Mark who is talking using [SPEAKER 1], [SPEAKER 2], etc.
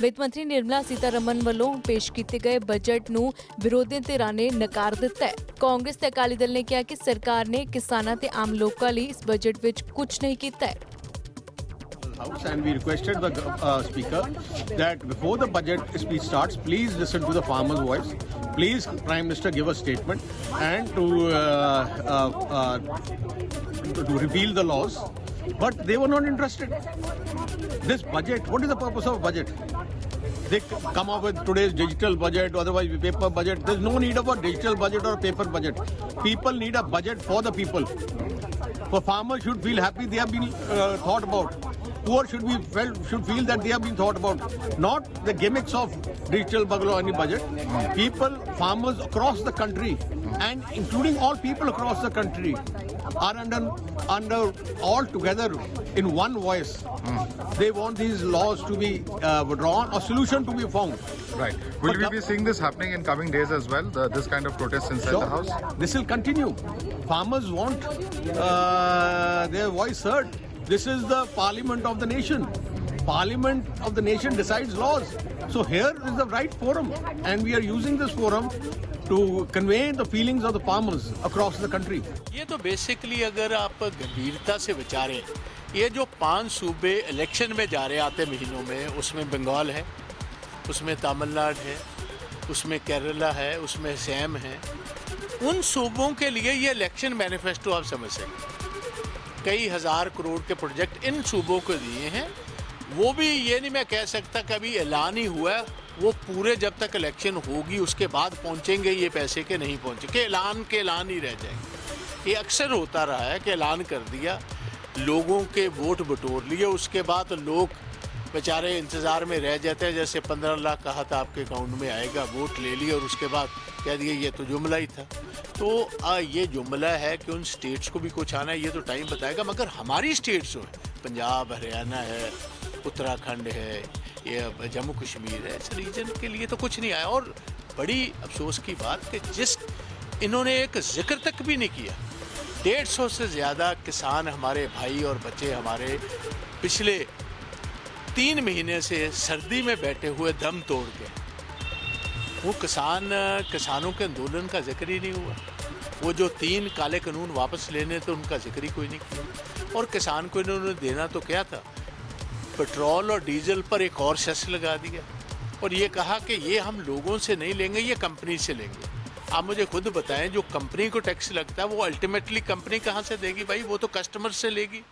[SPEAKER 1] ਵਿੱਤ ਮੰਤਰੀ ਨਿਰਮਲਾ ਸੀਤਾਰਮਨ ਵੱਲੋਂ ਪੇਸ਼ ਕੀਤੇ ਗਏ ਬਜਟ ਨੂੰ ਵਿਰੋਧੀ ਧਿਰਾਂ ਨੇ ਨਕਾਰ ਦਿੱਤਾ ਹੈ। ਕਾਂਗਰਸ ਤੇ ਅਕਾਲੀ ਦਲ ਨੇ ਕਿਹਾ ਕਿ ਸਰਕਾਰ ਨੇ ਕਿਸਾਨਾਂ ਤੇ ਆਮ ਲੋਕਾਂ ਲਈ ਇਸ ਬਜਟ ਵਿੱਚ ਕੁਝ ਨਹੀਂ ਕੀਤਾ ਹੈ।
[SPEAKER 2] House and we requested the Speaker that before the budget speech starts, please listen to the farmers' voice. Please, Prime Minister, give a statement and to repeal the laws. But they were not interested. This budget, what is the purpose of budget? They come up with today's digital budget, otherwise paper budget. There's no need of a digital budget or a paper budget. People need a budget for the people. For farmers should feel happy they have been thought about. Poor should feel that they have been thought about. Not the gimmicks of digital budget or any budget. People, farmers across the country, and including all people across the country, are under all together in one voice. They want these laws to be withdrawn or solution to be found.
[SPEAKER 3] Right. Will we be seeing this happening in coming days as well? This kind of protest inside the House?
[SPEAKER 2] This will continue. Farmers want their voice heard. This is the parliament of the nation. Parliament of the nation decides laws. So here is the right forum, and we are using this forum to convey the feelings of the farmers across the country.
[SPEAKER 4] ये तो basically अगर आप गंभीरता से विचारें, ये जो 5 सूबे इलेक्शन में जा रहे आते महीनों में, उसमें बंगाल है, उसमें तमिलनाडु है, उसमें केरला है, उसमें असम है, उन सूबों के लिए ये इलेक्शन मैनिफेस्टो आप समझ सकते। कई हज़ार करोड़ के प्रोजेक्ट इन सूबों को दिए हैं। वो भी ये नहीं मैं कह सकता कि अभी ऐलान ही हुआ है, वो पूरे जब तक इलेक्शन होगी उसके बाद पहुंचेंगे ये पैसे के नहीं पहुंचेंगे, ऐलान ही रह जाएंगे। ये अक्सर होता रहा है कि ऐलान कर दिया, लोगों के वोट बटोर लिए, उसके बाद लोग बेचारे इंतज़ार में रह जाते हैं। जैसे 15 लाख कहा था आपके अकाउंट में आएगा, वोट ले लिए और उसके बाद कह दिए ये तो जुमला ही था। तो ये जुमला है कि उन स्टेट्स को भी कुछ आना है, ये तो टाइम बताएगा। मगर हमारी स्टेट्स जो है, पंजाब, हरियाणा है, उत्तराखंड है, ये जम्मू कश्मीर है, इस रीजन के लिए तो कुछ नहीं आया। और बड़ी अफसोस की बात कि इन्होंने एक जिक्र तक भी नहीं किया। 150 से ज़्यादा किसान हमारे भाई और बच्चे हमारे पिछले 3 महीने से सर्दी में बैठे हुए दम तोड़ गए। वो किसानों के आंदोलन का जिक्र ही नहीं हुआ। वो जो 3 काले कानून वापस लेने थे उनका जिक्र ही कोई नहीं किया। और किसान को इन्होंने देना तो क्या था, पेट्रोल और डीजल पर एक और सेस लगा दिया और ये कहा कि ये हम लोगों से नहीं लेंगे, ये कंपनी से लेंगे। आप मुझे खुद बताएं, जो कंपनी को टैक्स लगता है वो अल्टीमेटली कंपनी कहाँ से देगी भाई? वो तो कस्टमर से लेगी।